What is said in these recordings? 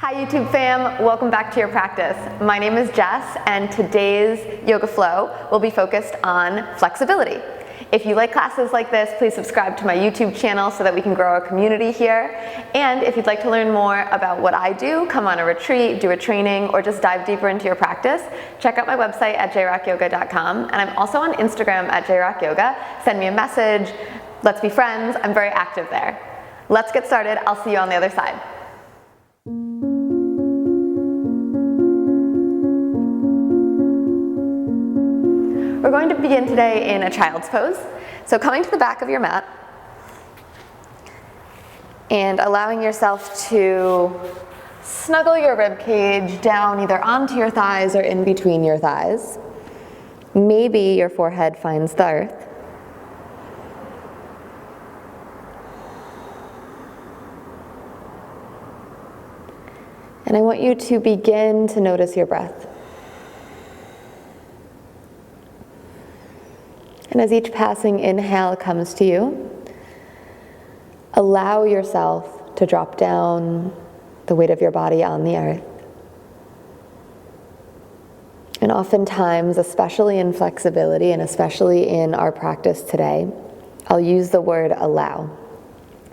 Hi YouTube fam, welcome back to your practice. My name is Jess and today's yoga flow will be focused on flexibility. If you like classes like this, please subscribe to my YouTube channel so that we can grow our community here. And if you'd like to learn more about what I do, come on a retreat, do a training, or just dive deeper into your practice, check out my website at jrockyoga.com. And I'm also on Instagram at jrockyoga. Send me a message, let's be friends, I'm very active there. Let's get started, I'll see you on the other side. We're going to begin today in a child's pose. So coming to the back of your mat and allowing yourself to snuggle your rib cage down either onto your thighs or in between your thighs. Maybe your forehead finds the earth. And I want you to begin to notice your breath. And as each passing inhale comes to you, allow yourself to drop down the weight of your body on the earth. And oftentimes, especially in flexibility and especially in our practice today, I'll use the word allow.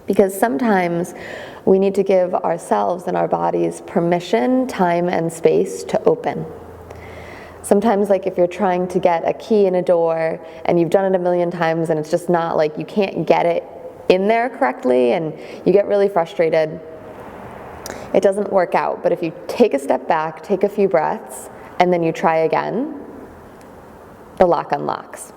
Because sometimes we need to give ourselves and our bodies permission, time, and space to open. Sometimes, like if you're trying to get a key in a door and you've done it a million times and it's just not like you can't get it in there correctly and you get really frustrated, it doesn't work out. But if you take a step back, take a few breaths, and then you try again, the lock unlocks.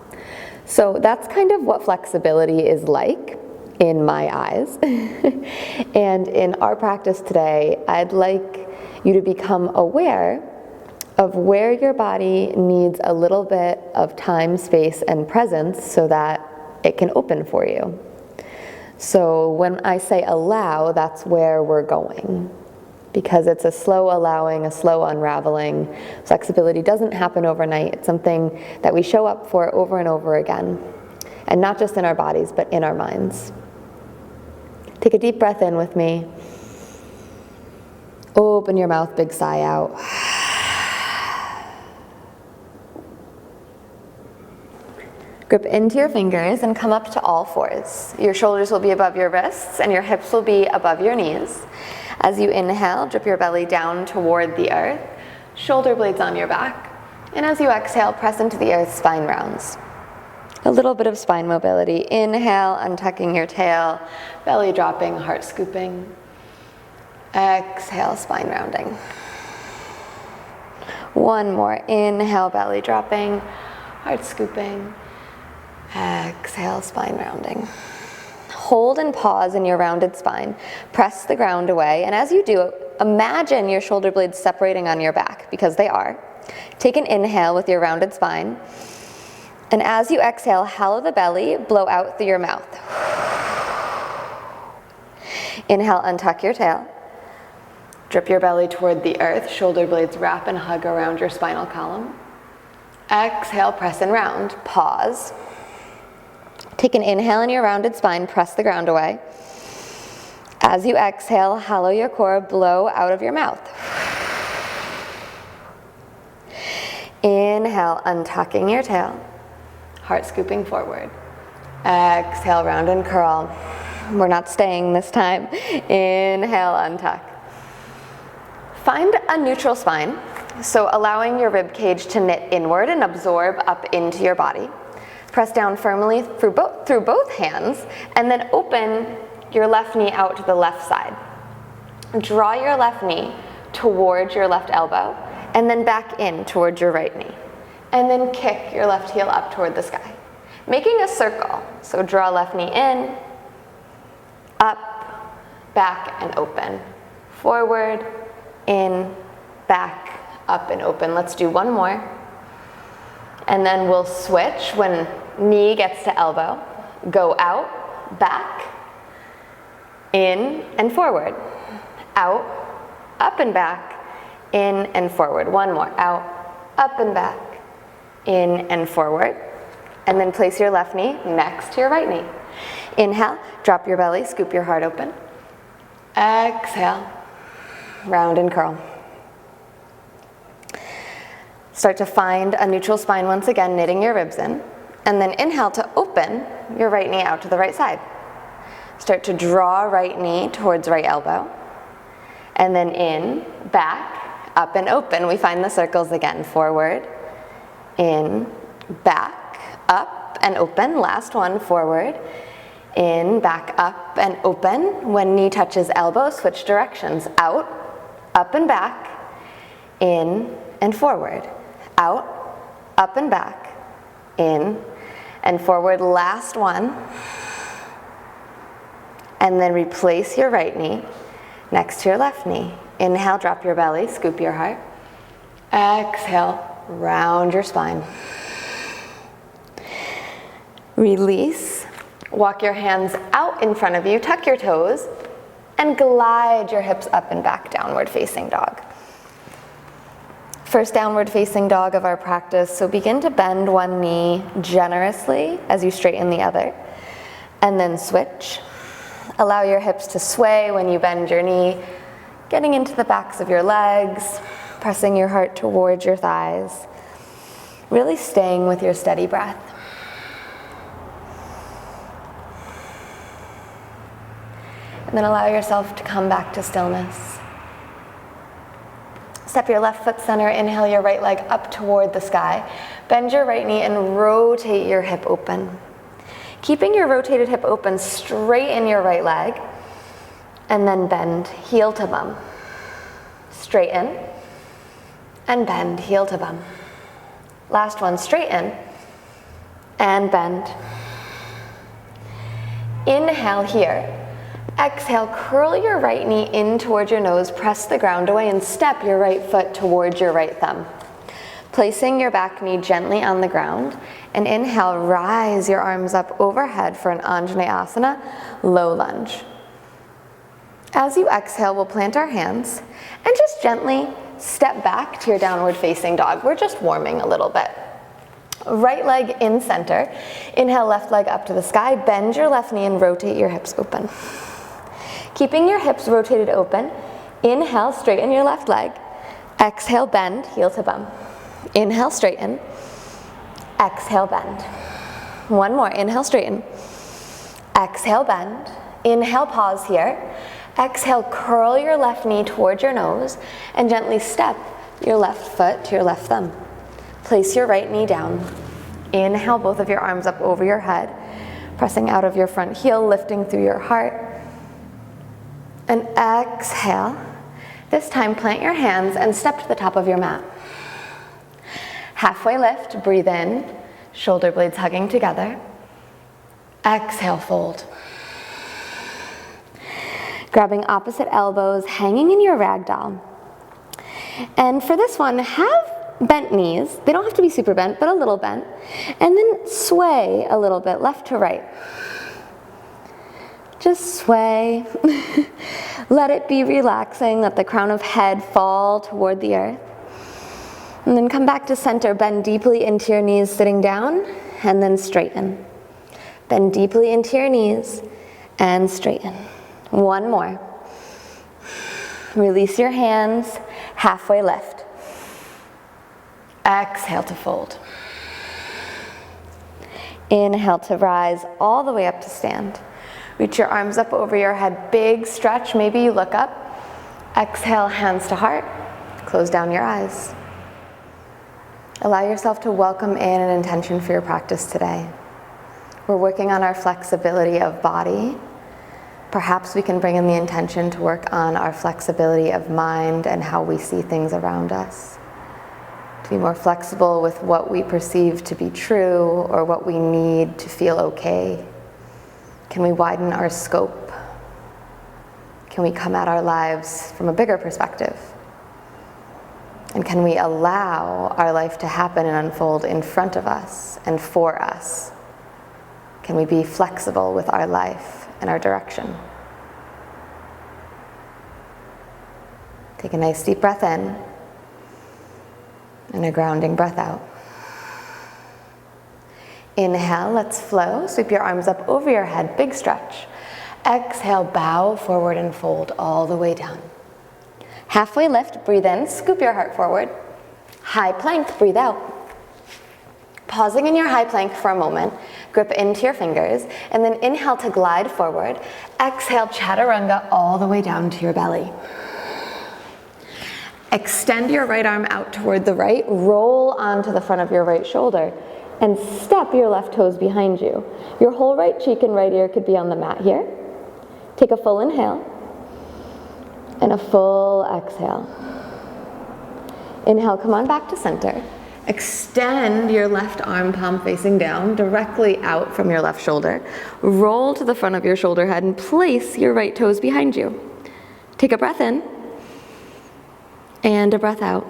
So that's kind of what flexibility is like in my eyes. And in our practice today, I'd like you to become aware of where your body needs a little bit of time, space, and presence so that it can open for you. So when I say allow, that's where we're going. Because it's a slow allowing, a slow unraveling. Flexibility doesn't happen overnight. It's something that we show up for over and over again. And not just in our bodies, but in our minds. Take a deep breath in with me. Open your mouth, big sigh out. Grip into your fingers and come up to all fours. Your shoulders will be above your wrists and your hips will be above your knees. As you inhale, drip your belly down toward the earth, shoulder blades on your back. And as you exhale, press into the earth, spine rounds. A little bit of spine mobility. Inhale, untucking your tail, belly dropping, heart scooping. Exhale, spine rounding. One more. Inhale, belly dropping, heart scooping. Exhale, spine rounding. Hold and pause in your rounded spine. Press the ground away, and as you do, imagine your shoulder blades separating on your back, because they are. Take an inhale with your rounded spine, and as you exhale, hollow the belly, blow out through your mouth. Inhale, untuck your tail. Drip your belly toward the earth, shoulder blades wrap and hug around your spinal column. Exhale, press and round. Pause. Take an inhale in your rounded spine, press the ground away. As you exhale, hollow your core, blow out of your mouth. Inhale, untucking your tail, heart scooping forward. Exhale, round and curl. We're not staying this time. Inhale, untuck. Find a neutral spine, so allowing your rib cage to knit inward and absorb up into your body. Press down firmly through both hands, and then open your left knee out to the left side. Draw your left knee towards your left elbow, and then back in towards your right knee. And then kick your left heel up toward the sky, making a circle. So draw left knee in, up, back, and open. Forward, in, back, up, and open. Let's do one more. And then we'll switch when knee gets to elbow. Go out, back, in, and forward. Out, up and back, in and forward. One more. Out, up and back, in and forward. And then place your left knee next to your right knee. Inhale, drop your belly, scoop your heart open. Exhale. round and curl. Start to find a neutral spine once again, knitting your ribs in. And then inhale to open your right knee out to the right side. Start to draw right knee towards right elbow. And then in, back, up and open. We find the circles again. Forward, in, back, up and open. Last one, forward, in, back, up and open. When knee touches elbow, switch directions. Out, up and back, in and forward. Out, up and back, in and forward. Last one. And then replace your right knee next to your left knee. Inhale, drop your belly, scoop your heart. Exhale, round your spine. Release. Walk your hands out in front of you, tuck your toes, and glide your hips up and back, downward facing dog. First downward facing dog of our practice, so begin to bend one knee generously as you straighten the other, and then switch. Allow your hips to sway when you bend your knee, getting into the backs of your legs, pressing your heart towards your thighs, really staying with your steady breath. And then allow yourself to come back to stillness. Step your left foot center, inhale your right leg up toward the sky. Bend your right knee and rotate your hip open. Keeping your rotated hip open, straighten your right leg, and then bend, heel to bum. Straighten, and bend, heel to bum. Last one, straighten, and bend. Inhale here. Exhale, curl your right knee in towards your nose, press the ground away, and step your right foot towards your right thumb. Placing your back knee gently on the ground, and inhale, rise your arms up overhead for an Anjaneyasana, low lunge. As you exhale, we'll plant our hands and just gently step back to your downward facing dog. We're just warming a little bit. Right leg in center. Inhale, left leg up to the sky. Bend your left knee and rotate your hips open. Keeping your hips rotated open, inhale, straighten your left leg. Exhale, bend, heel to bum. Inhale, straighten. Exhale, bend. One more, inhale, straighten. Exhale, bend. Inhale, pause here. Exhale, curl your left knee towards your nose and gently step your left foot to your left thumb. Place your right knee down. Inhale, both of your arms up over your head, pressing out of your front heel, lifting through your heart. And exhale. This time, plant your hands and step to the top of your mat. Halfway lift, breathe in, shoulder blades hugging together. Exhale, fold. Grabbing opposite elbows, hanging in your ragdoll. And for this one, have bent knees. They don't have to be super bent, but a little bent. And then sway a little bit, left to right. Just sway. Let it be relaxing. Let the crown of head fall toward the earth. And then come back to center. Bend deeply into your knees, sitting down, and then straighten. Bend deeply into your knees and straighten. One more. Release your hands, halfway lift. Exhale to fold. Inhale to rise all the way up to stand. Reach your arms up over your head, big stretch, maybe you look up. Exhale, hands to heart, close down your eyes. Allow yourself to welcome in an intention for your practice today. We're working on our flexibility of body. Perhaps we can bring in the intention to work on our flexibility of mind and how we see things around us. To be more flexible with what we perceive to be true or what we need to feel okay. Can we widen our scope? Can we come at our lives from a bigger perspective? And can we allow our life to happen and unfold in front of us and for us? Can we be flexible with our life and our direction? Take a nice deep breath in and a grounding breath out. Inhale, let's flow. Sweep your arms up over your head, big stretch. Exhale, bow forward and fold all the way down. Halfway lift, breathe in, scoop your heart forward. High plank, breathe out. Pausing in your high plank for a moment, grip into your fingers, and then inhale to glide forward. Exhale, chaturanga all the way down to your belly. Extend your right arm out toward the right, roll onto the front of your right shoulder, and step your left toes behind you. Your whole right cheek and right ear could be on the mat here. Take a full inhale, and a full exhale. Inhale, come on back to center. Extend your left arm, palm facing down, directly out from your left shoulder. Roll to the front of your shoulder head and place your right toes behind you. Take a breath in, and a breath out.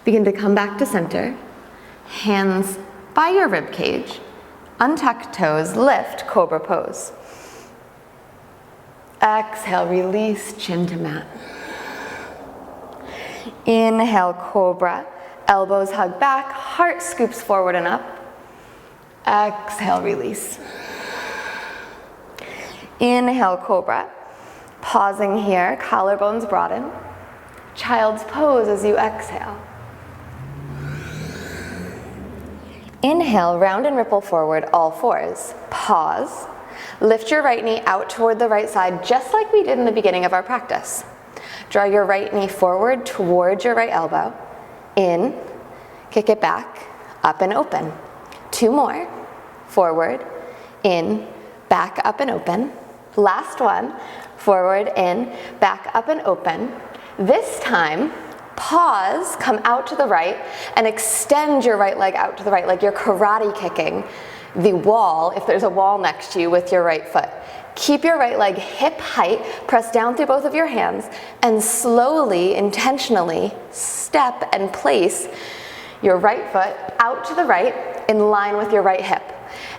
Begin to come back to center. Hands by your rib cage. Untuck toes, lift, cobra pose. Exhale, release, chin to mat. Inhale, cobra. Elbows hug back, heart scoops forward and up. Exhale, release. Inhale, cobra. Pausing here, collarbones broaden. Child's pose as you exhale. Inhale, round and ripple forward, all fours. Pause. Lift your right knee out toward the right side, just like we did in the beginning of our practice. Draw your right knee forward towards your right elbow. In, kick it back, up and open. 2 more. Forward, in, back up and open. Last one. Forward, in, back up and open. This time, pause, come out to the right, and extend your right leg out to the right, like you're karate kicking the wall, if there's a wall next to you, with your right foot. Keep your right leg hip height, press down through both of your hands, and slowly, intentionally, step and place your right foot out to the right in line with your right hip.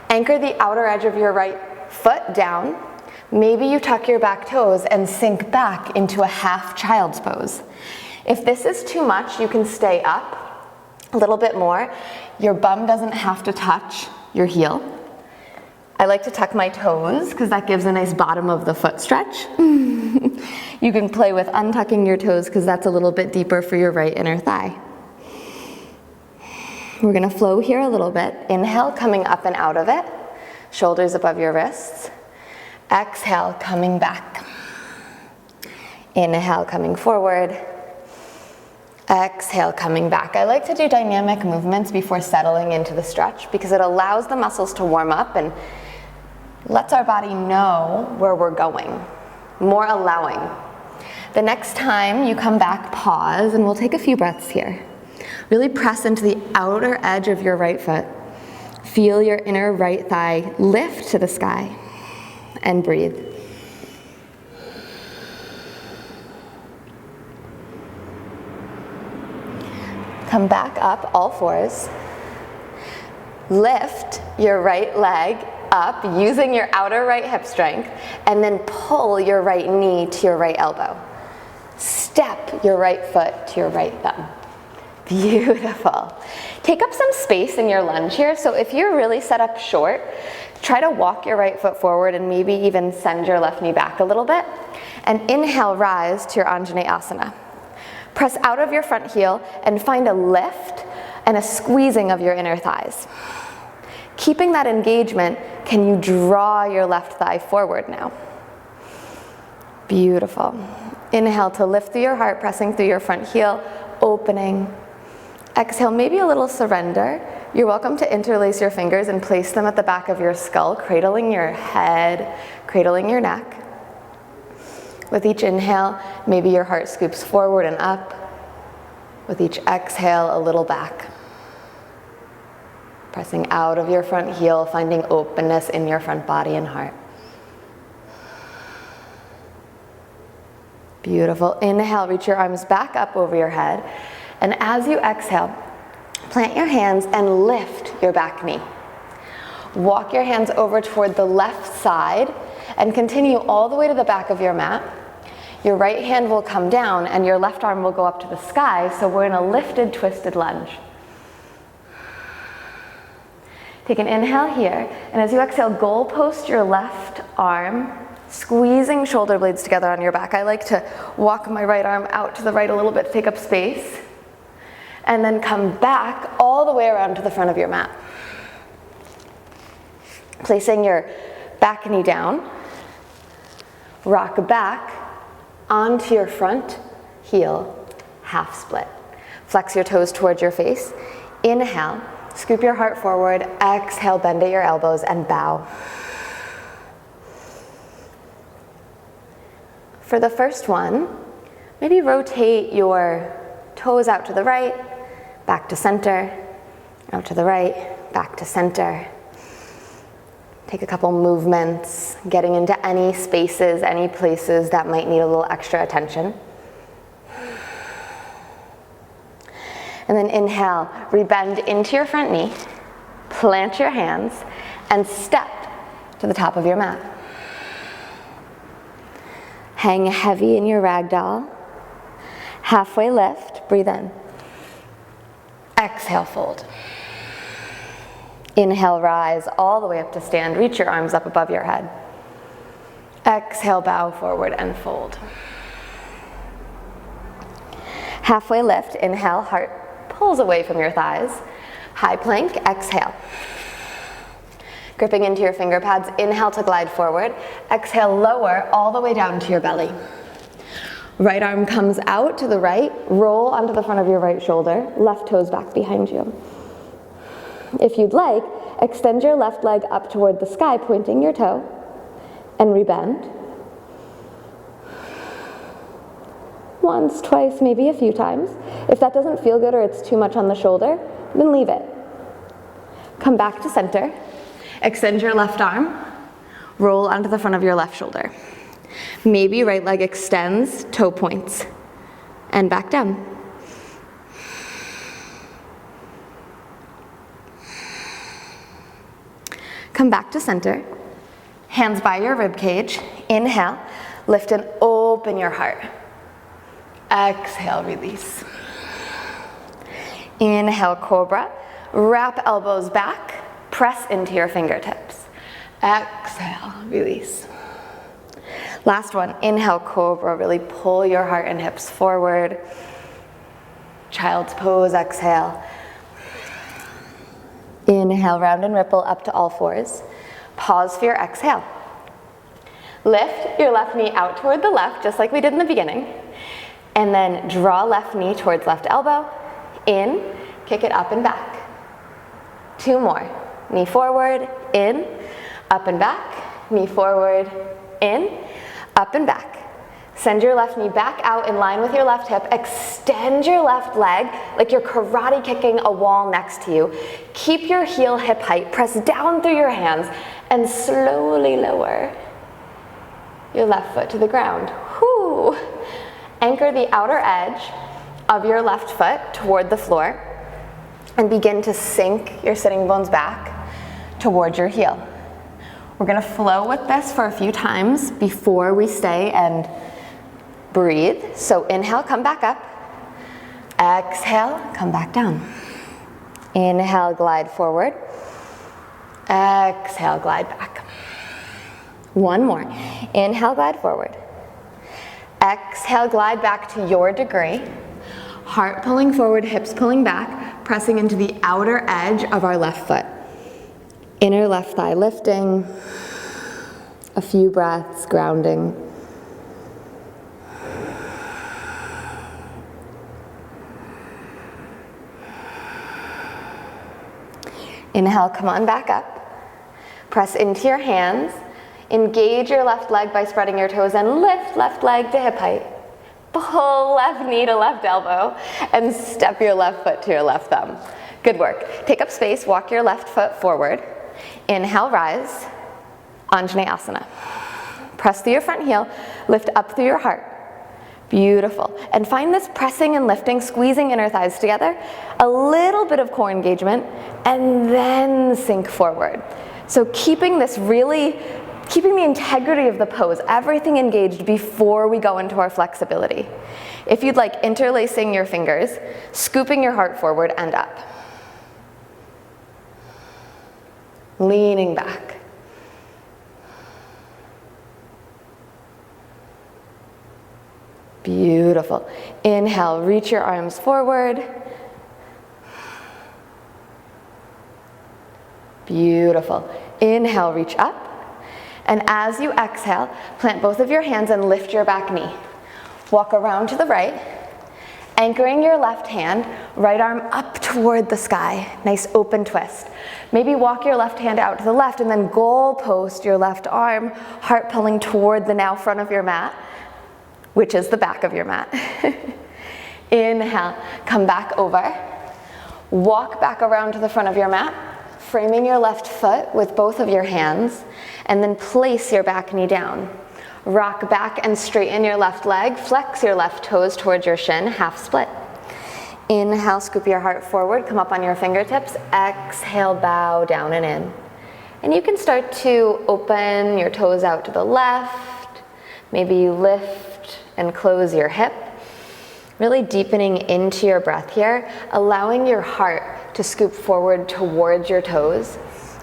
Anchor the outer edge of your right foot down. Maybe you tuck your back toes and sink back into a half child's pose. If this is too much, you can stay up a little bit more. Your bum doesn't have to touch your heel. I like to tuck my toes because that gives a nice bottom of the foot stretch. You can play with untucking your toes because that's a little bit deeper for your right inner thigh. We're gonna flow here a little bit. Inhale, coming up and out of it. Shoulders above your wrists. Exhale, coming back. Inhale, coming forward. Exhale, coming back. I like to do dynamic movements before settling into the stretch because it allows the muscles to warm up and lets our body know where we're going. More allowing. The next time you come back, pause, and we'll take a few breaths here. Really press into the outer edge of your right foot. Feel your inner right thigh lift to the sky. And breathe. Come back up, all fours. Lift your right leg up using your outer right hip strength, and then pull your right knee to your right elbow. Step your right foot to your right thumb. Beautiful. Take up some space in your lunge here. So if you're really set up short, try to walk your right foot forward and maybe even send your left knee back a little bit. And inhale, rise to your Anjaneyasana. Press out of your front heel and find a lift and a squeezing of your inner thighs. Keeping that engagement, can you draw your left thigh forward now? Beautiful. Inhale to lift through your heart, pressing through your front heel, opening. Exhale, maybe a little surrender. You're welcome to interlace your fingers and place them at the back of your skull, cradling your head, cradling your neck. With each inhale, maybe your heart scoops forward and up. With each exhale, a little back. Pressing out of your front heel, finding openness in your front body and heart. Beautiful. Inhale, reach your arms back up over your head. And as you exhale, plant your hands and lift your back knee. Walk your hands over toward the left side and continue all the way to the back of your mat. Your right hand will come down and your left arm will go up to the sky, so we're in a lifted, twisted lunge. Take an inhale here, and as you exhale, goalpost your left arm Squeezing shoulder blades together on your back. I like to walk my right arm out to the right a little bit to take up space, and then come back all the way around to the front of your mat. Placing your back knee down, rock back onto your front heel, half split. Flex your toes towards your face. Inhale, scoop your heart forward. Exhale, bend at your elbows and bow. For the first one, maybe rotate your toes out to the right, back to center, out to the right, back to center. Take a couple movements, getting into any spaces, any places that might need a little extra attention. And then inhale, rebend into your front knee, plant your hands, and step to the top of your mat. Hang heavy in your ragdoll. Halfway lift, breathe in. Exhale, fold. Inhale, rise all the way up to stand. Reach your arms up above your head. Exhale, bow forward and fold. Halfway lift, inhale, heart pulls away from your thighs. High plank, exhale. Gripping into your finger pads, inhale to glide forward. Exhale, lower all the way down to your belly. Right arm comes out to the right, roll onto the front of your right shoulder, left toes back behind you. If you'd like, extend your left leg up toward the sky, pointing your toe, and rebend. Once, twice, maybe a few times. If that doesn't feel good or it's too much on the shoulder, then leave it. Come back to center. Extend your left arm, roll onto the front of your left shoulder. Maybe right leg extends, toe points, and back down. Come back to center, hands by your rib cage. Inhale, lift and open your heart. Exhale, release. Inhale, cobra, wrap elbows back. Press into your fingertips. Exhale, release. Last one, inhale, cobra, really pull your heart and hips forward. Child's pose, exhale. Inhale, round and ripple up to all fours. Pause for your exhale. Lift your left knee out toward the left, just like we did in the beginning. And then draw left knee towards left elbow. In, kick it up and back. Two more. Knee forward, in, up and back, knee forward, in, up and back. Send your left knee back out in line with your left hip. Extend your left leg like you're karate kicking a wall next to you. Keep your heel hip height, press down through your hands, and slowly lower your left foot to the ground. Whoo! Anchor the outer edge of your left foot toward the floor and begin to sink your sitting bones back towards your heel. We're gonna flow with this for a few times before we stay and breathe. So inhale, come back up. Exhale, come back down. Inhale, glide forward. Exhale, glide back. One more. Inhale, glide forward. Exhale, glide back to your degree. Heart pulling forward, hips pulling back, pressing into the outer edge of our left foot. Inner left thigh lifting. A few breaths, grounding. Inhale, come on back up. Press into your hands. Engage your left leg by spreading your toes and lift left leg to hip height. Pull left knee to left elbow and step your left foot to your left thumb. Good work. Take up space, walk your left foot forward. Inhale, rise, Anjaneyasana. Press through your front heel, lift up through your heart. Beautiful. And find this pressing and lifting, squeezing inner thighs together, a little bit of core engagement, and then sink forward. So keeping the integrity of the pose, everything engaged before we go into our flexibility. If you'd like, interlacing your fingers, scooping your heart forward and up. Leaning back. Beautiful. Inhale, reach your arms forward. Beautiful. Inhale, reach up. And as you exhale, plant both of your hands and lift your back knee. Walk around to the right, anchoring your left hand, right arm up toward the sky. Nice open twist. Maybe walk your left hand out to the left and then goal post your left arm, heart pulling toward the now front of your mat, which is the back of your mat. Inhale, come back over. Walk back around to the front of your mat, framing your left foot with both of your hands, and then place your back knee down. Rock back and straighten your left leg, flex your left toes towards your shin, half split. Inhale, scoop your heart forward, come up on your fingertips. Exhale, bow down and in. And you can start to open your toes out to the left. Maybe you lift and close your hip. Really deepening into your breath here, allowing your heart to scoop forward towards your toes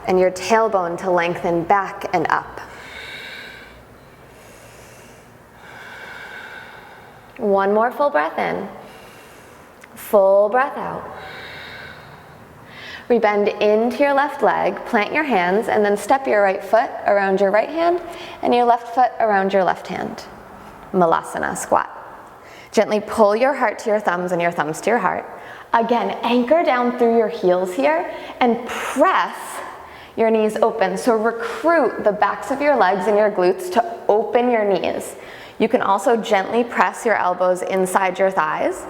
and your tailbone to lengthen back and up. One more full breath in, full breath out. Rebend into your left leg, plant your hands, and then step your right foot around your right hand and your left foot around your left hand. Malasana, squat. Gently pull your heart to your thumbs and your thumbs to your heart. Again, anchor down through your heels here and press your knees open. So recruit the backs of your legs and your glutes to open your knees. You can also gently press your elbows inside your thighs.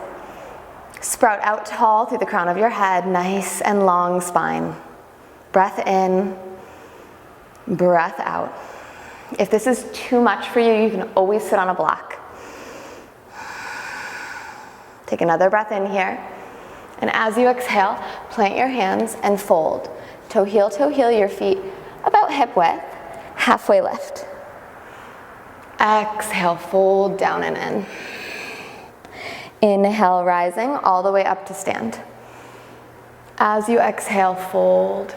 Sprout out tall through the crown of your head, nice and long spine. Breath in, breath out. If this is too much for you, you can always sit on a block. Take another breath in here. And as you exhale, plant your hands and fold. Toe heel, your feet about hip width, halfway lift. Exhale, fold down and in. Inhale, rising all the way up to stand. As you exhale, fold.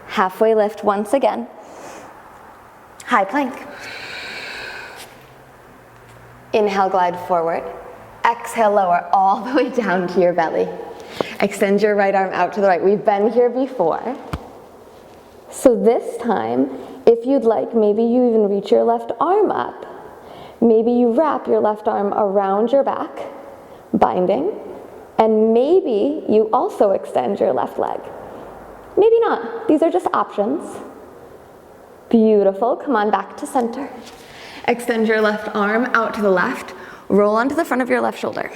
Halfway lift once again. High plank. Inhale, glide forward. Exhale, lower all the way down to your belly. Extend your right arm out to the right. We've been here before. So this time, if you'd like, maybe you even reach your left arm up. Maybe you wrap your left arm around your back, binding, and maybe you also extend your left leg. Maybe not. These are just options. Beautiful. Come on back to center. Extend your left arm out to the left. Roll onto the front of your left shoulder.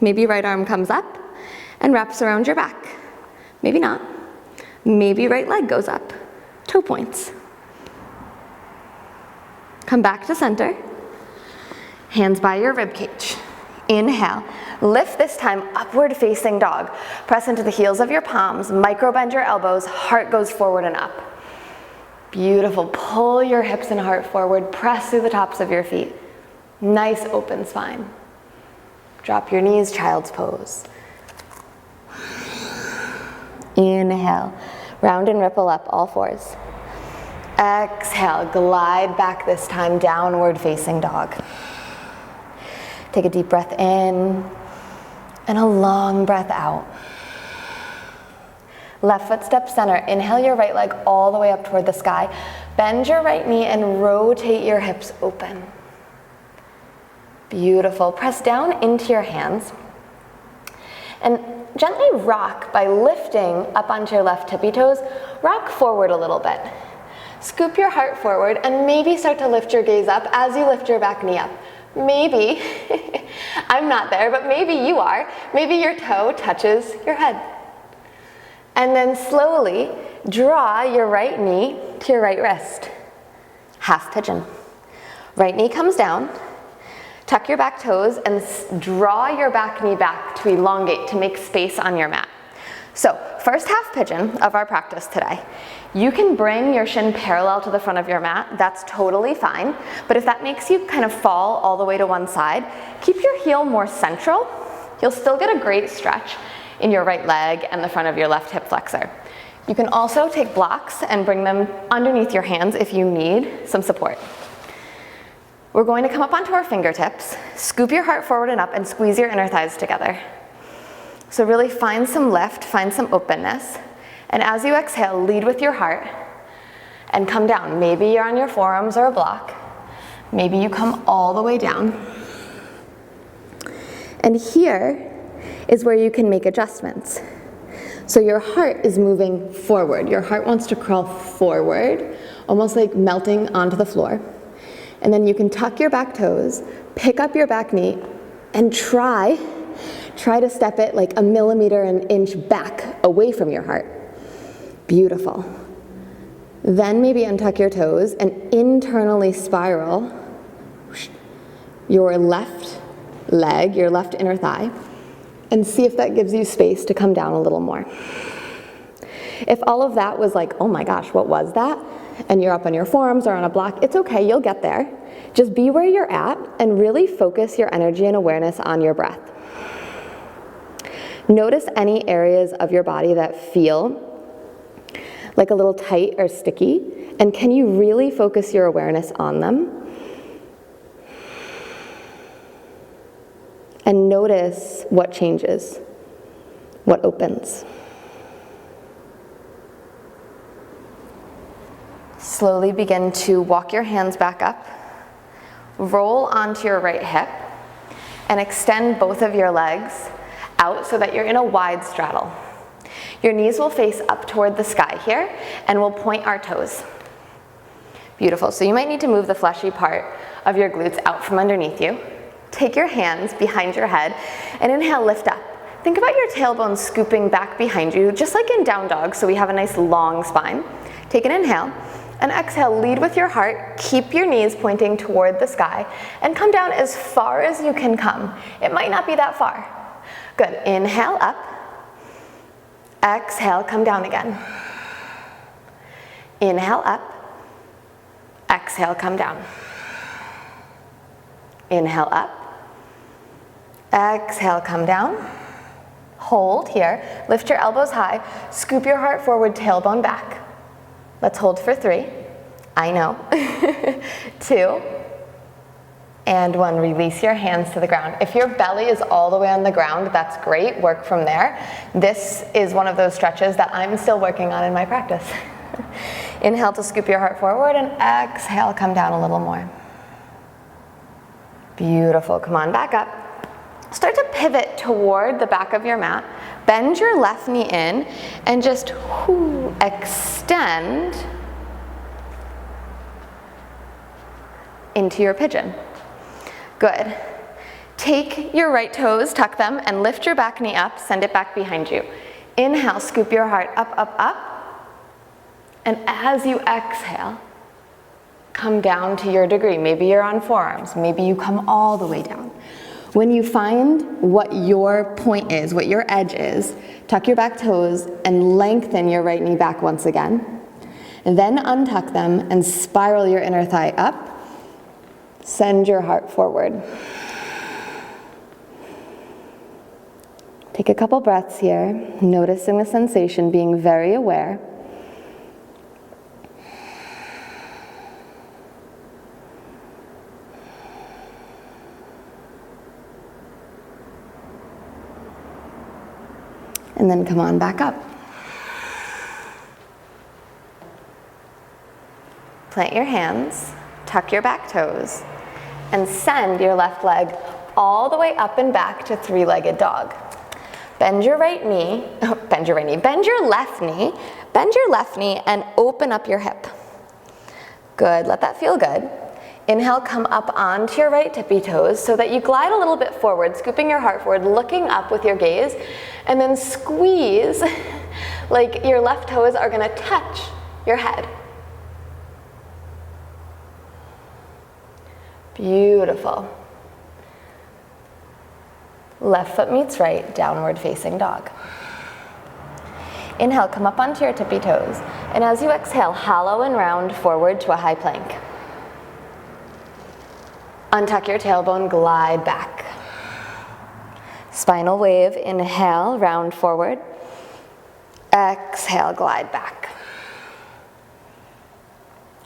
Maybe right arm comes up and wraps around your back. Maybe not. Maybe right leg goes up. Toe points. Come back to center. Hands by your rib cage. Inhale. Lift this time, upward facing dog. Press into the heels of your palms. Micro bend your elbows. Heart goes forward and up. Beautiful. Pull your hips and heart forward. Press through the tops of your feet. Nice open spine. Drop your knees, child's pose. Inhale. Round and ripple up, all fours. Exhale, glide back this time, downward facing dog. Take a deep breath in and a long breath out. Left foot step center. Inhale your right leg all the way up toward the sky. Bend your right knee and rotate your hips open. Beautiful. Press down into your hands and gently rock by lifting up onto your left tippy toes. Rock forward a little bit. Scoop your heart forward and maybe start to lift your gaze up as you lift your back knee up. Maybe, I'm not there, but maybe you are. Maybe your toe touches your head. And then slowly draw your right knee to your right wrist. Half pigeon. Right knee comes down. Tuck your back toes and draw your back knee back to elongate, to make space on your mat. So, first half pigeon of our practice today. You can bring your shin parallel to the front of your mat. That's totally fine. But if that makes you kind of fall all the way to one side, keep your heel more central. You'll still get a great stretch in your right leg and the front of your left hip flexor. You can also take blocks and bring them underneath your hands if you need some support. We're going to come up onto our fingertips, scoop your heart forward and up, and squeeze your inner thighs together. So really find some lift, find some openness. And as you exhale, lead with your heart and come down. Maybe you're on your forearms or a block. Maybe you come all the way down. And here is where you can make adjustments. So your heart is moving forward. Your heart wants to crawl forward, almost like melting onto the floor. And then you can tuck your back toes, pick up your back knee, and try to step it like a millimeter, an inch back away from your heart. Beautiful. Then maybe untuck your toes and internally spiral your left leg, your left inner thigh, and see if that gives you space to come down a little more. If all of that was like, oh my gosh, what was that? And you're up on your forearms or on a block, it's okay, you'll get there. Just be where you're at and really focus your energy and awareness on your breath. Notice any areas of your body that feel like a little tight or sticky, and can you really focus your awareness on them? And notice what changes, what opens. Slowly begin to walk your hands back up, roll onto your right hip, and extend both of your legs out so that you're in a wide straddle. Your knees will face up toward the sky here, and we'll point our toes. Beautiful. So you might need to move the fleshy part of your glutes out from underneath you. Take your hands behind your head, and inhale, lift up. Think about your tailbone scooping back behind you, just like in down dog, so we have a nice long spine. Take an inhale, and exhale, lead with your heart. Keep your knees pointing toward the sky, and come down as far as you can come. It might not be that far. Good. Inhale, up. Exhale, come down again. Inhale, up. Exhale, come down. Inhale, up. Exhale, come down. Hold here. Lift your elbows high. Scoop your heart forward, tailbone back. Let's hold for 3. I know. 2. And 1, release your hands to the ground. If your belly is all the way on the ground, that's great, work from there. This is one of those stretches that I'm still working on in my practice. Inhale to scoop your heart forward, and exhale, come down a little more. Beautiful, come on, back up. Start to pivot toward the back of your mat. Bend your left knee in, and just extend into your pigeon. Good. Take your right toes, tuck them, and lift your back knee up, send it back behind you. Inhale, scoop your heart up, up, up. And as you exhale, come down to your degree. Maybe you're on forearms, maybe you come all the way down. When you find what your point is, what your edge is, tuck your back toes and lengthen your right knee back once again. And then untuck them and spiral your inner thigh up. Send your heart forward. Take a couple breaths here, noticing the sensation, being very aware. And then come on back up. Plant your hands, tuck your back toes, and send your left leg all the way up and back to 3-legged dog. Bend your left knee, bend your left knee and open up your hip. Good, let that feel good. Inhale, come up onto your right tippy toes so that you glide a little bit forward, scooping your heart forward, looking up with your gaze, and then squeeze like your left toes are gonna touch your head. Beautiful. Left foot meets right, downward facing dog. Inhale, come up onto your tippy toes, and as you exhale, hollow and round forward to a high plank. Untuck your tailbone, glide back. Spinal wave, inhale, round forward. Exhale, glide back.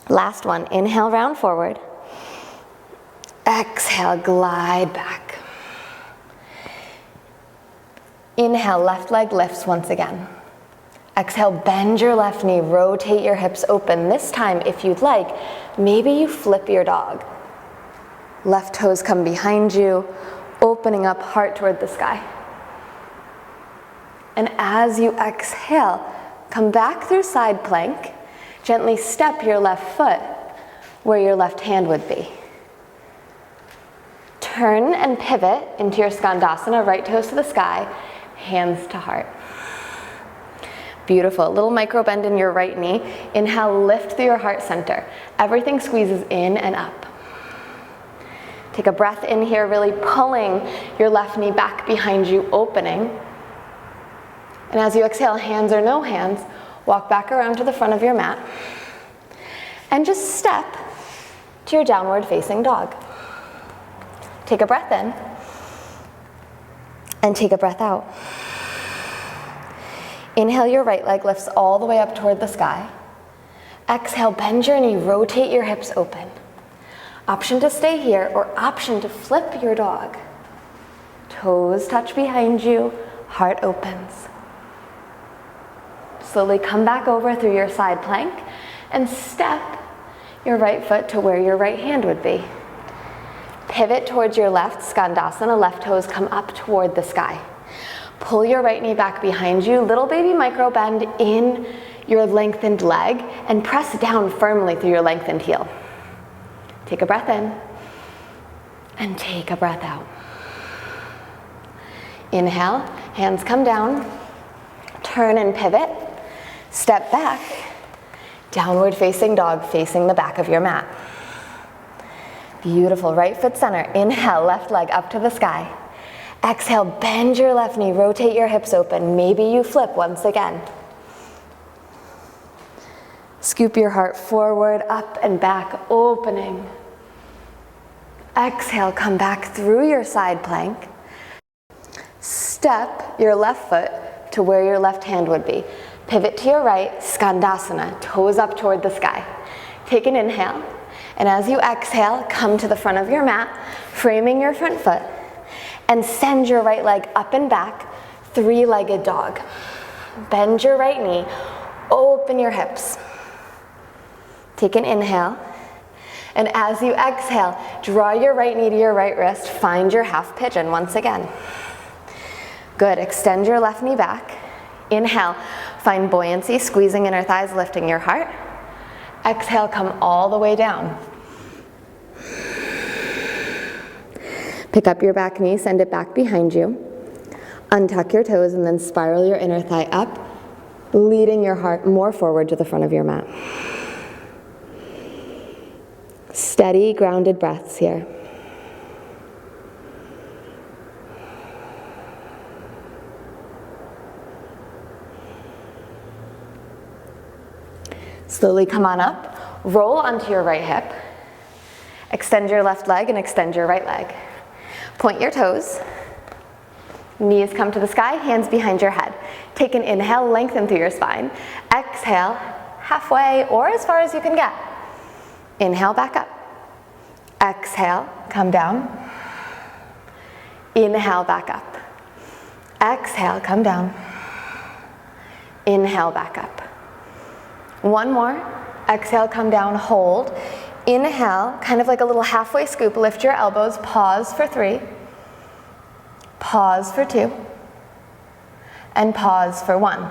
Last one, inhale, round forward. Exhale, glide back. Inhale, left leg lifts once again. Exhale, bend your left knee, rotate your hips open. This time, if you'd like, maybe you flip your dog. Left toes come behind you, opening up, heart toward the sky. And as you exhale, come back through side plank. Gently step your left foot where your left hand would be. Turn and pivot into your skandasana, right toes to the sky, hands to heart. Beautiful. A little micro bend in your right knee. Inhale, lift through your heart center. Everything squeezes in and up. Take a breath in here, really pulling your left knee back behind you, opening. And as you exhale, hands or no hands, walk back around to the front of your mat. And just step to your downward facing dog. Take a breath in. And take a breath out. Inhale, your right leg lifts all the way up toward the sky. Exhale, bend your knee, rotate your hips open. Option to stay here or option to flip your dog. Toes touch behind you, heart opens. Slowly come back over through your side plank and step your right foot to where your right hand would be. Pivot towards your left, skandasana, left toes come up toward the sky. Pull your right knee back behind you, little baby micro bend in your lengthened leg and press down firmly through your lengthened heel. Take a breath in and take a breath out. Inhale, hands come down, turn and pivot, step back, downward facing dog facing the back of your mat. Beautiful, right foot center. Inhale, left leg up to the sky. Exhale, bend your left knee, rotate your hips open. Maybe you flip once again. Scoop your heart forward, up and back, opening. Exhale, come back through your side plank. Step your left foot to where your left hand would be. Pivot to your right, skandasana, toes up toward the sky. Take an inhale, and as you exhale, come to the front of your mat, framing your front foot, and send your right leg up and back, three-legged dog. Bend your right knee, open your hips. Take an inhale, and as you exhale, draw your right knee to your right wrist, find your half pigeon once again. Good, extend your left knee back. Inhale, find buoyancy, squeezing inner thighs, lifting your heart. Exhale, come all the way down. Pick up your back knee, send it back behind you. Untuck your toes and then spiral your inner thigh up, leading your heart more forward to the front of your mat. Steady, grounded breaths here. Slowly come on up, roll onto your right hip, extend your left leg and extend your right leg. Point your toes, knees come to the sky, hands behind your head. Take an inhale, lengthen through your spine. Exhale, halfway or as far as you can get. Inhale, back up. Exhale, come down. Inhale, back up. Exhale, come down. Inhale, back up. One more. Exhale, come down, hold. Inhale, kind of like a little halfway scoop, lift your elbows, pause for 3, pause for 2, and pause for 1.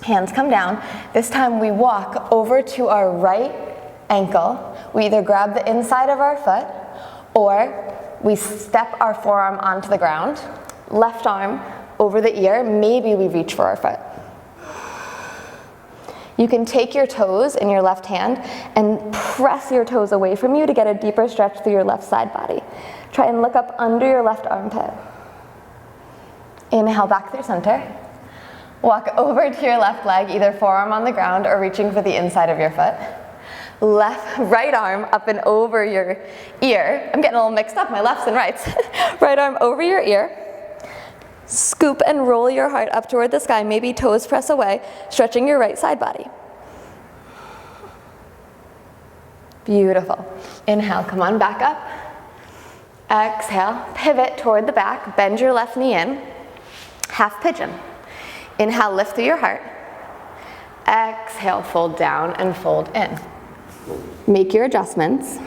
Hands come down. This time we walk over to our right ankle. We either grab the inside of our foot or we step our forearm onto the ground, left arm over the ear, maybe we reach for our foot. You can take your toes in your left hand and press your toes away from you to get a deeper stretch through your left side body. Try and look up under your left armpit. Inhale back through center. Walk over to your left leg, either forearm on the ground or reaching for the inside of your foot. Right arm up and over your ear. I'm getting a little mixed up, my lefts and rights. Right arm over your ear. Scoop and roll your heart up toward the sky, maybe toes press away, stretching your right side body. Beautiful. Inhale, come on back up. Exhale, pivot toward the back, bend your left knee in, half pigeon. Inhale, lift through your heart. Exhale, fold down and fold in. Make your adjustments.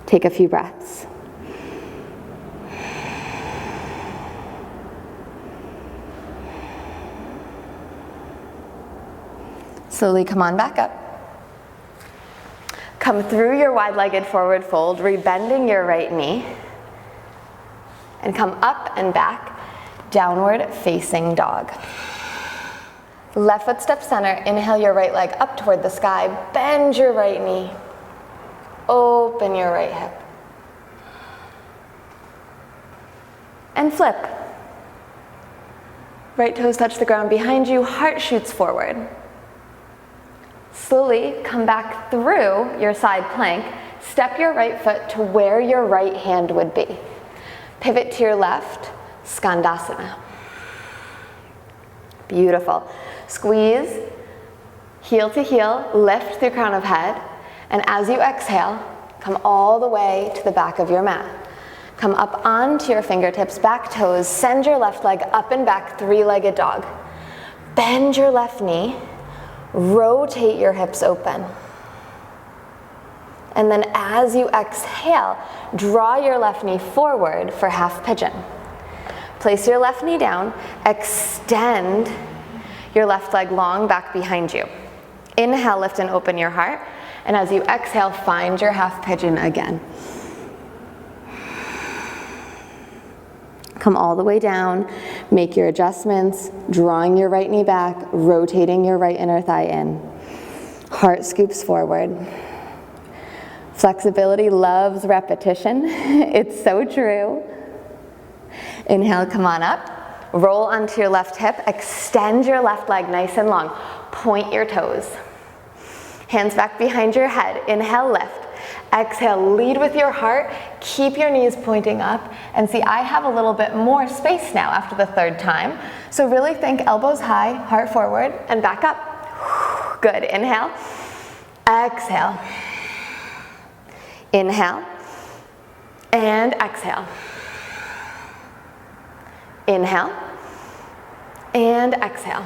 Take a few breaths. Slowly come on back up. Come through your wide-legged forward fold, rebending your right knee. And come up and back, downward facing dog. Left foot step center, inhale your right leg up toward the sky, bend your right knee, open your right hip. And flip. Right toes touch the ground behind you, heart shoots forward. Slowly come back through your side plank, step your right foot to where your right hand would be. Pivot to your left, skandasana. Beautiful. Squeeze, heel to heel, lift through crown of head, and as you exhale, come all the way to the back of your mat. Come up onto your fingertips, back toes, send your left leg up and back, three-legged dog. Bend your left knee, rotate your hips open. And then as you exhale, draw your left knee forward for half pigeon. Place your left knee down, extend your left leg long back behind you. Inhale, lift and open your heart. And as you exhale, find your half pigeon again. Come all the way down, make your adjustments, drawing your right knee back, rotating your right inner thigh in. Heart scoops forward. Flexibility loves repetition. It's so true. Inhale, come on up. Roll onto your left hip, extend your left leg nice and long. Point your toes. Hands back behind your head. Inhale, lift. Exhale, lead with your heart. Keep your knees pointing up. And see, I have a little bit more space now after the third time. So really think elbows high, heart forward, and back up. Good. Inhale. Exhale. Inhale. And exhale. Inhale. And exhale.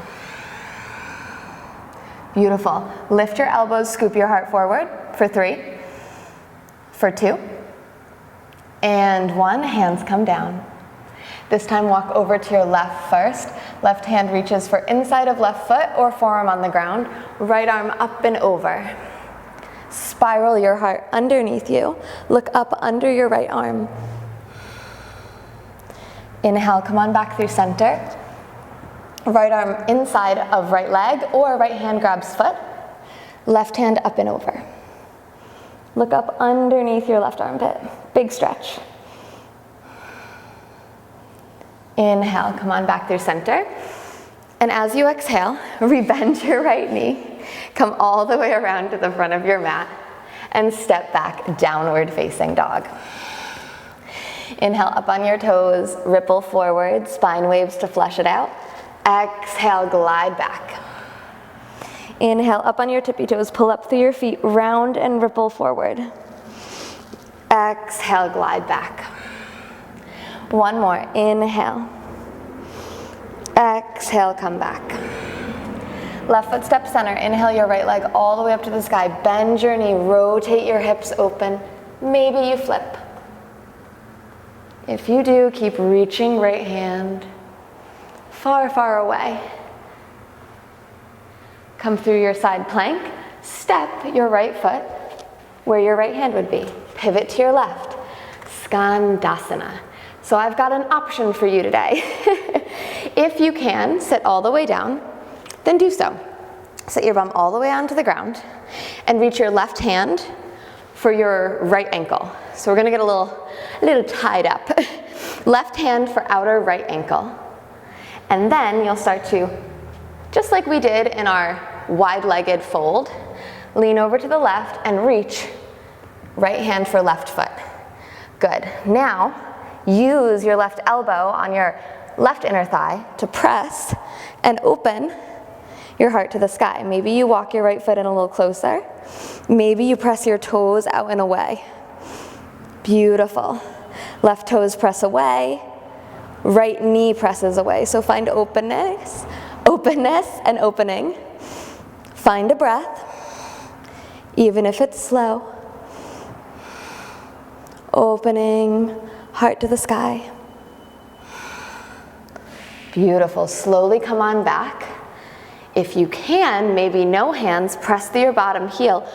Beautiful. Lift your elbows, scoop your heart forward for 3, for 2, and 1. Hands come down. This time walk over to your left first. Left hand reaches for inside of left foot or forearm on the ground. Right arm up and over. Spiral your heart underneath you. Look up under your right arm. Inhale, come on back through center. Right arm inside of right leg or right hand grabs foot. Left hand up and over. Look up underneath your left armpit. Big stretch. Inhale, come on back through center. And as you exhale, rebend your right knee. Come all the way around to the front of your mat and step back, downward facing dog. Inhale, up on your toes, ripple forward, spine waves to flush it out. Exhale, glide back. Inhale, up on your tippy toes, pull up through your feet, round and ripple forward. Exhale, glide back. One more, inhale. Exhale, come back. Left foot step center, inhale your right leg all the way up to the sky, bend your knee, rotate your hips open, maybe you flip. If you do, keep reaching right hand far, far away. Come through your side plank, step your right foot where your right hand would be. Pivot to your left, skandasana. So I've got an option for you today. If you can sit all the way down, then do so. Set your bum all the way onto the ground and reach your left hand for your right ankle. So we're gonna get a little tied up. Left hand for outer right ankle. And then you'll start to, just like we did in our wide-legged fold, lean over to the left and reach right hand for left foot. Good. Now, use your left elbow on your left inner thigh to press and open your heart to the sky. Maybe you walk your right foot in a little closer. Maybe you press your toes out and away. Beautiful. Left toes press away, right knee presses away. So find openness, openness and opening. Find a breath, even if it's slow. Opening, heart to the sky. Beautiful. Slowly come on back. If you can, maybe no hands, press through your bottom heel,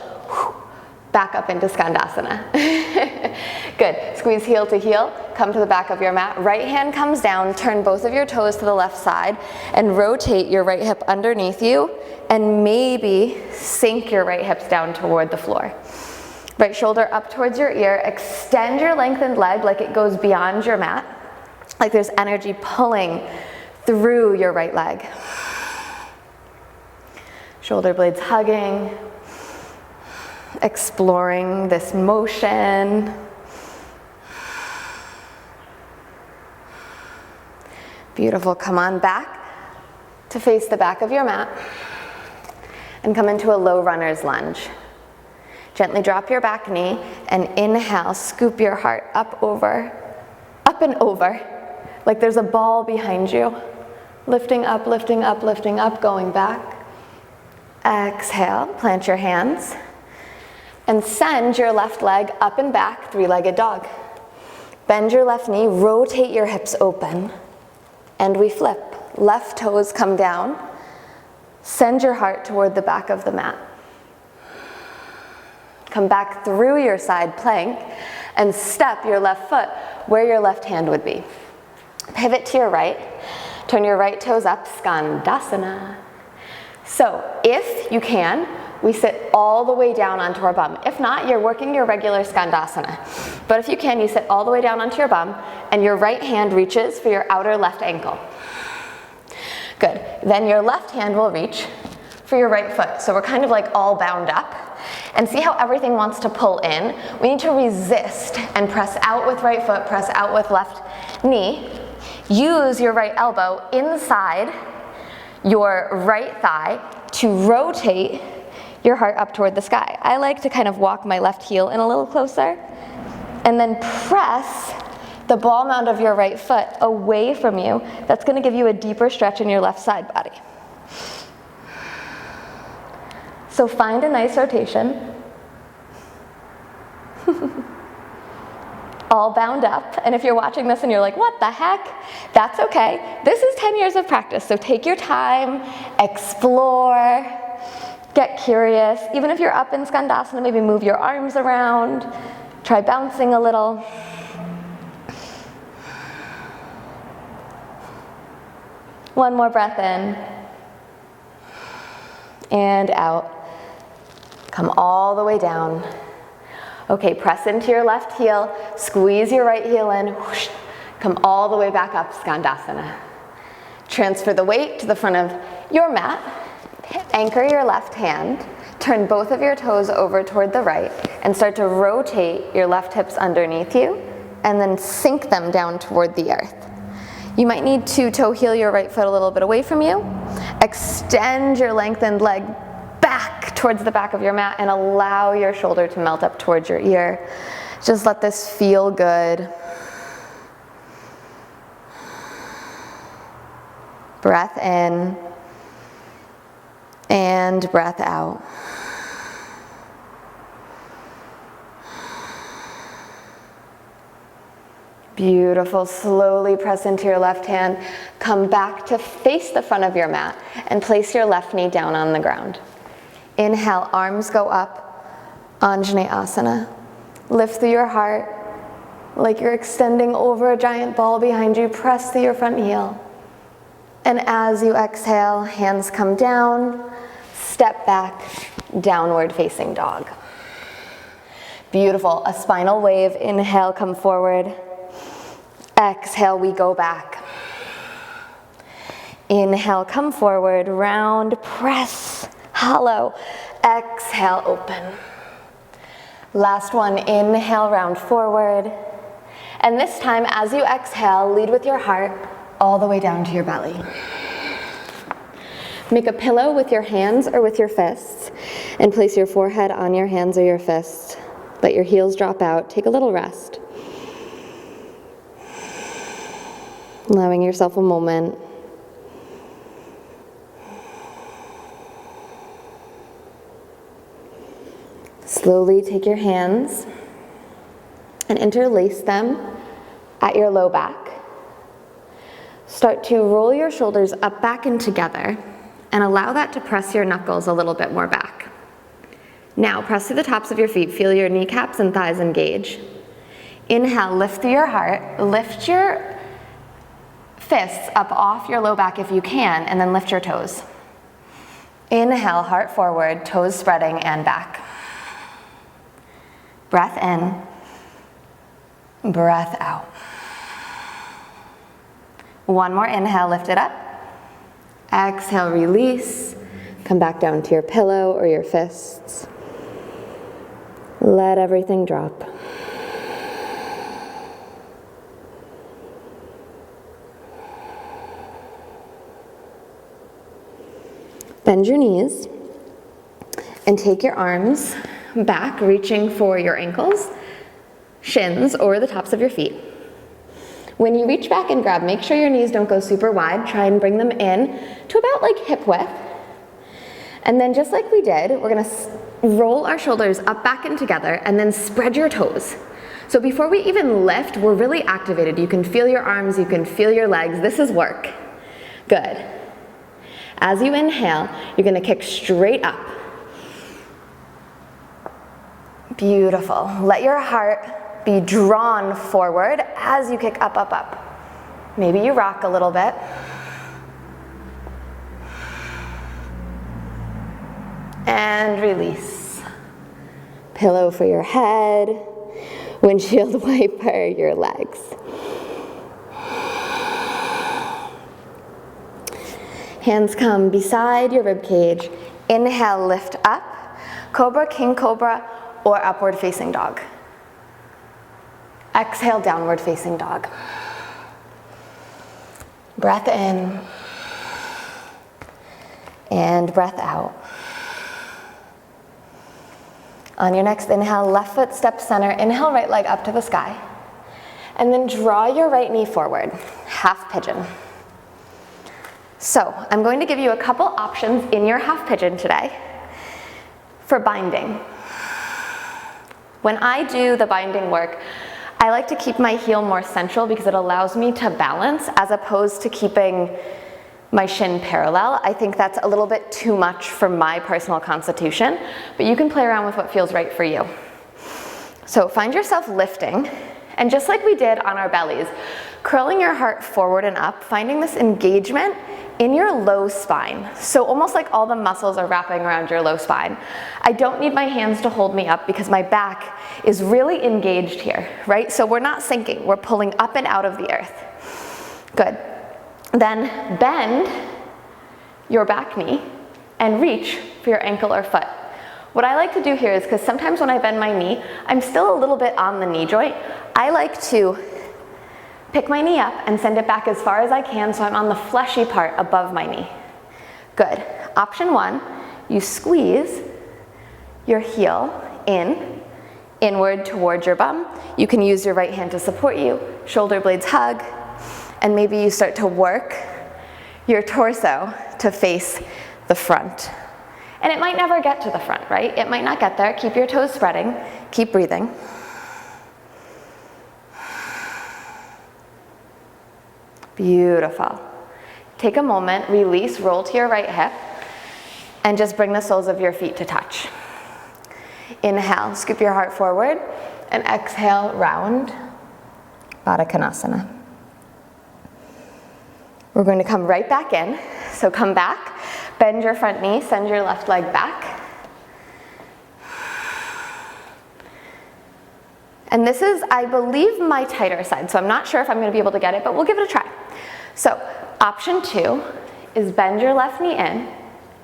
back up into skandasana. Good. Squeeze heel to heel, come to the back of your mat. Right hand comes down, turn both of your toes to the left side, and rotate your right hip underneath you, and maybe sink your right hips down toward the floor. Right shoulder up towards your ear, extend your lengthened leg like it goes beyond your mat, like there's energy pulling through your right leg. Shoulder blades hugging, exploring this motion. Beautiful. Come on back to face the back of your mat and come into a low runner's lunge. Gently drop your back knee and inhale, scoop your heart up and over, like there's a ball behind you. Lifting up, lifting up, lifting up, going back. Exhale, plant your hands and send your left leg up and back, three-legged dog. Bend your left knee, rotate your hips open, and we flip. Left toes come down. Send your heart toward the back of the mat. Come back through your side plank and step your left foot where your left hand would be. Pivot to your right. Turn your right toes up, skandasana. So if you can, we sit all the way down onto our bum. If not, you're working your regular skandasana. But if you can, you sit all the way down onto your bum and your right hand reaches for your outer left ankle. Good. Then your left hand will reach for your right foot. So we're kind of like all bound up. And see how everything wants to pull in? We need to resist and press out with right foot, press out with left knee. Use your right elbow inside your right thigh to rotate your heart up toward the sky. I like to kind of walk my left heel in a little closer and then press the ball mound of your right foot away from you. That's going to give you a deeper stretch in your left side body. So find a nice rotation. All bound up. And if you're watching this and you're like, what the heck? That's okay. This is 10 years of practice. So take your time, explore, get curious. Even if you're up in skandasana, maybe move your arms around. Try bouncing a little. One more breath in and out. Come all the way down. Okay, press into your left heel, squeeze your right heel in, whoosh, come all the way back up, skandasana. Transfer the weight to the front of your mat, anchor your left hand, turn both of your toes over toward the right, and start to rotate your left hips underneath you, and then sink them down toward the earth. You might need to toe heel your right foot a little bit away from you, extend your lengthened leg back towards the back of your mat and allow your shoulder to melt up towards your ear. Just let this feel good. Breath in and breath out. Beautiful. Slowly press into your left hand. Come back to face the front of your mat and place your left knee down on the ground. Inhale, arms go up, Anjaneyasana. Lift through your heart like you're extending over a giant ball behind you. Press through your front heel. And as you exhale, hands come down, step back, downward facing dog. Beautiful. A spinal wave. Inhale, come forward. Exhale, we go back. Inhale, come forward, round, press, hollow. Exhale, open. Last one, inhale, round forward. And this time, as you exhale, lead with your heart all the way down to your belly. Make a pillow with your hands or with your fists, and place your forehead on your hands or your fists, Let your heels drop out. Take a little rest. Allowing yourself a moment. Slowly take your hands and interlace them at your low back. Start to roll your shoulders up, back, and together, and allow that to press your knuckles a little bit more back. Now, press to the tops of your feet. Feel your kneecaps and thighs engage. Inhale, lift through your heart. Lift your fists up off your low back if you can, and then lift your toes. Inhale, heart forward, toes spreading and back. Breath in, breath out. One more inhale, lift it up. Exhale, release. Come back down to your pillow or your fists. Let everything drop. Bend your knees and take your arms back, reaching for your ankles, shins, or the tops of your feet. When you reach back and grab, make sure your knees don't go super wide. Try and bring them in to about like hip width. And then just like we did, we're gonna roll our shoulders up, back, and together, and then spread your toes. So before we even lift, we're really activated. You can feel your arms, you can feel your legs. This is work. Good. As you inhale, you're gonna kick straight up. Beautiful. Let your heart be drawn forward as you kick up, up, up. Maybe you rock a little bit. And release. Pillow for your head, windshield wiper your legs. Hands come beside your rib cage. Inhale, lift up. Cobra, king cobra, or upward facing dog. Exhale, downward facing dog. Breath in and breath out. On your next inhale, left foot steps center. Inhale, right leg up to the sky. And then draw your right knee forward, half pigeon. So I'm going to give you a couple options in your half pigeon today for binding. When I do the binding work, I like to keep my heel more central because it allows me to balance as opposed to keeping my shin parallel. I think that's a little bit too much for my personal constitution, but you can play around with what feels right for you. So find yourself lifting, and just like we did on our bellies, curling your heart forward and up, finding this engagement in your low spine. So almost like all the muscles are wrapping around your low spine. I don't need my hands to hold me up because my back is really engaged here, right? So we're not sinking, we're pulling up and out of the earth. Good. Then bend your back knee and reach for your ankle or foot. What I like to do here is, because sometimes when I bend my knee, I'm still a little bit on the knee joint, I like to pick my knee up and send it back as far as I can so I'm on the fleshy part above my knee. Good. Option one, you squeeze your heel inward towards your bum. You can use your right hand to support you, shoulder blades hug, and maybe you start to work your torso to face the front. And it might never get to the front, right? It might not get there. Keep your toes spreading. Keep breathing. Beautiful. Take a moment, release, roll to your right hip, and just bring the soles of your feet to touch. Inhale, scoop your heart forward, and exhale, round, Backbending Konasana. We're going to come right back in. So come back, bend your front knee, send your left leg back. And this is, I believe, my tighter side, so I'm not sure if I'm going to be able to get it, but we'll give it a try. So option two is bend your left knee in,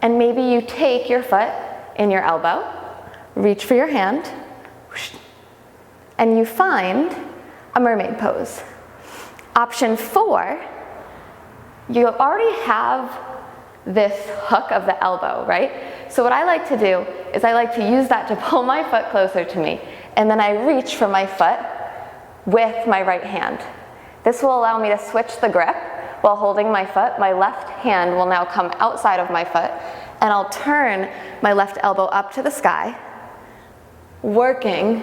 and maybe you take your foot in your elbow, reach for your hand, and you find a mermaid pose. Option four, you already have this hook of the elbow, right? So what I like to do is I like to use that to pull my foot closer to me and then I reach for my foot with my right hand. This will allow me to switch the grip while holding my foot. My left hand will now come outside of my foot, and I'll turn my left elbow up to the sky, working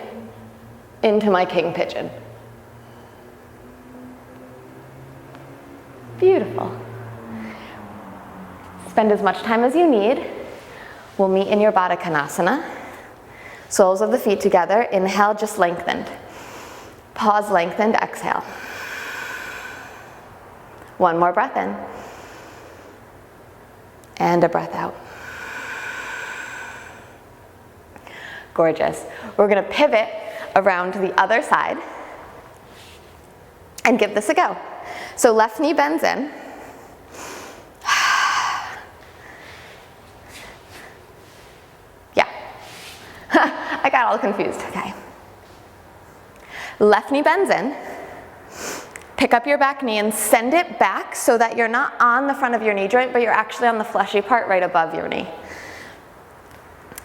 into my King Pigeon. Beautiful. Spend as much time as you need. We'll meet in your Backbending. Soles of the feet together. Inhale, just lengthened. Pause, lengthened, exhale. One more breath in. And a breath out. Gorgeous. We're going to pivot around to the other side and give this a go. So left knee bends in. Yeah. I got all confused. Okay. Left knee bends in. Pick up your back knee and send it back so that you're not on the front of your knee joint, but you're actually on the fleshy part right above your knee.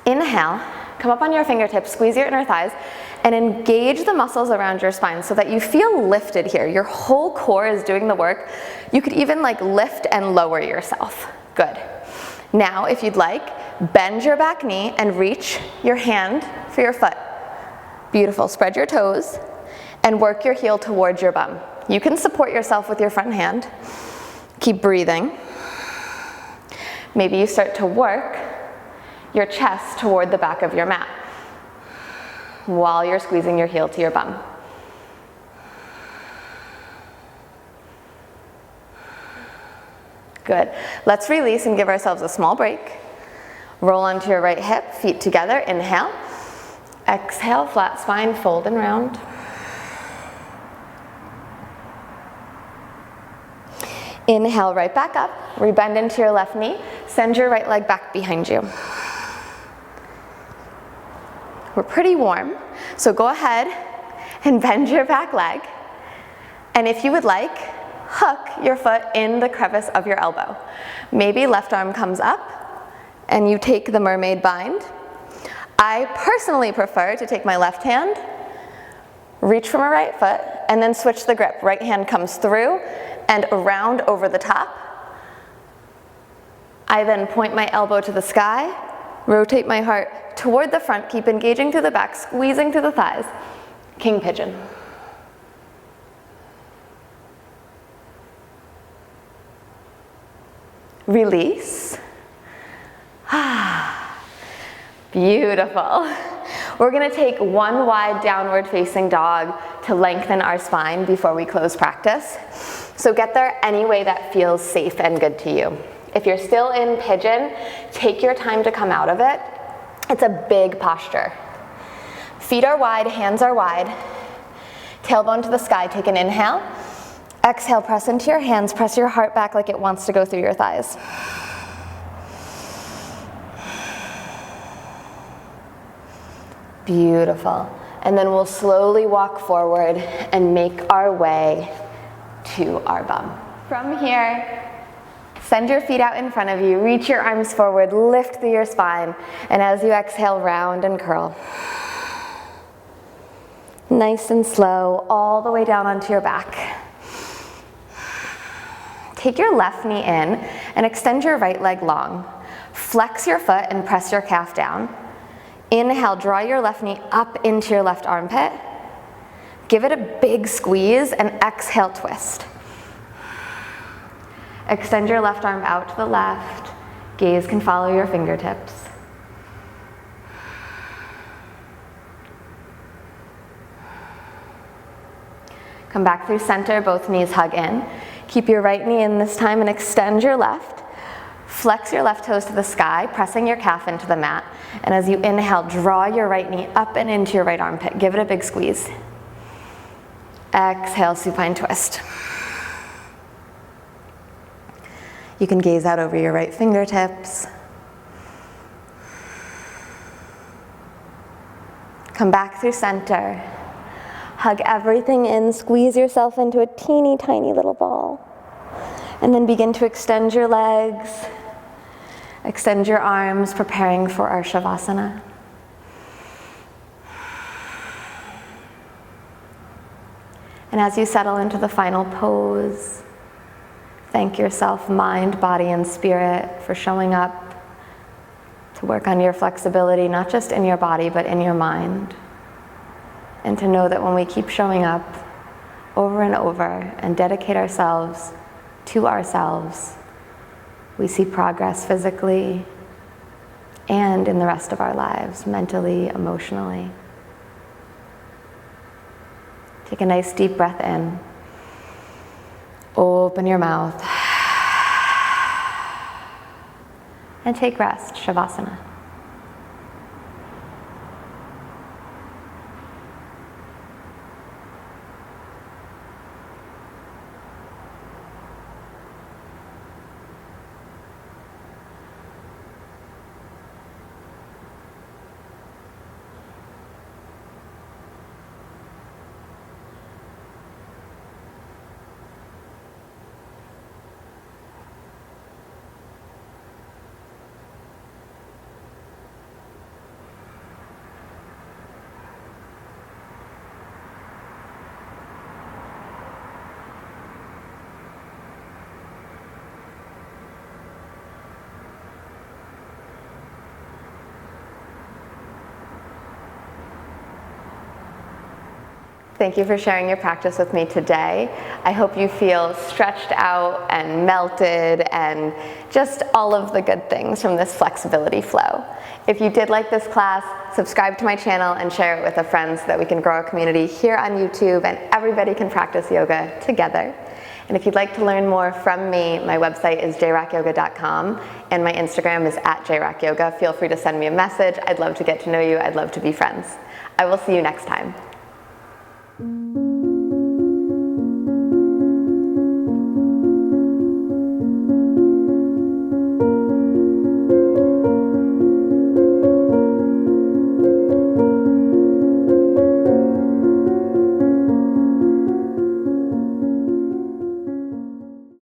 Inhale, come up on your fingertips, squeeze your inner thighs, and engage the muscles around your spine so that you feel lifted here. Your whole core is doing the work. You could even like lift and lower yourself. Good. Now, if you'd like, bend your back knee and reach your hand for your foot. Beautiful. Spread your toes and work your heel towards your bum. You can support yourself with your front hand. Keep breathing. Maybe you start to work your chest toward the back of your mat while you're squeezing your heel to your bum. Good. Let's release and give ourselves a small break. Roll onto your right hip, feet together. Inhale. Exhale, flat spine, fold and round. Inhale, right back up. Rebend into your left knee. Send your right leg back behind you. We're pretty warm, so go ahead and bend your back leg. And if you would like, hook your foot in the crevice of your elbow. Maybe left arm comes up and you take the mermaid bind. I personally prefer to take my left hand, reach for my right foot, and then switch the grip. Right hand comes through and around over the top. I then point my elbow to the sky, rotate my heart toward the front, keep engaging to the back, squeezing to the thighs. King Pigeon. Release. Beautiful. We're going to take one wide downward facing dog to lengthen our spine before we close practice. So get there any way that feels safe and good to you. If you're still in pigeon, take your time to come out of it. It's a big posture. Feet are wide, hands are wide. Tailbone to the sky, take an inhale. Exhale, press into your hands, press your heart back like it wants to go through your thighs. Beautiful. And then we'll slowly walk forward and make our way to our bum. From here, send your feet out in front of you, reach your arms forward, lift through your spine, and as you exhale, round and curl. Nice and slow, all the way down onto your back. Take your left knee in and extend your right leg long. Flex your foot and press your calf down. Inhale, draw your left knee up into your left armpit. Give it a big squeeze and exhale, twist. Extend your left arm out to the left. Gaze can follow your fingertips. Come back through center, both knees hug in. Keep your right knee in this time and extend your left. Flex your left toes to the sky, pressing your calf into the mat. And as you inhale, draw your right knee up and into your right armpit. Give it a big squeeze. Exhale, supine twist. You can gaze out over your right fingertips. Come back through center. Hug everything in, squeeze yourself into a teeny tiny little ball. And then begin to extend your legs, extend your arms, preparing for our savasana. And as you settle into the final pose, thank yourself, mind, body, and spirit, for showing up to work on your flexibility, not just in your body, but in your mind. And to know that when we keep showing up over and over and dedicate ourselves to ourselves, we see progress physically and in the rest of our lives, mentally, emotionally. Take a nice deep breath in. Open your mouth. And take rest, Shavasana. Thank you for sharing your practice with me today. I hope you feel stretched out and melted and just all of the good things from this flexibility flow. If you did like this class, subscribe to my channel and share it with a friend so that we can grow our community here on YouTube and everybody can practice yoga together. And if you'd like to learn more from me, my website is jrockyoga.com and my Instagram is @jrockyoga. Feel free to send me a message. I'd love to get to know you. I'd love to be friends. I will see you next time.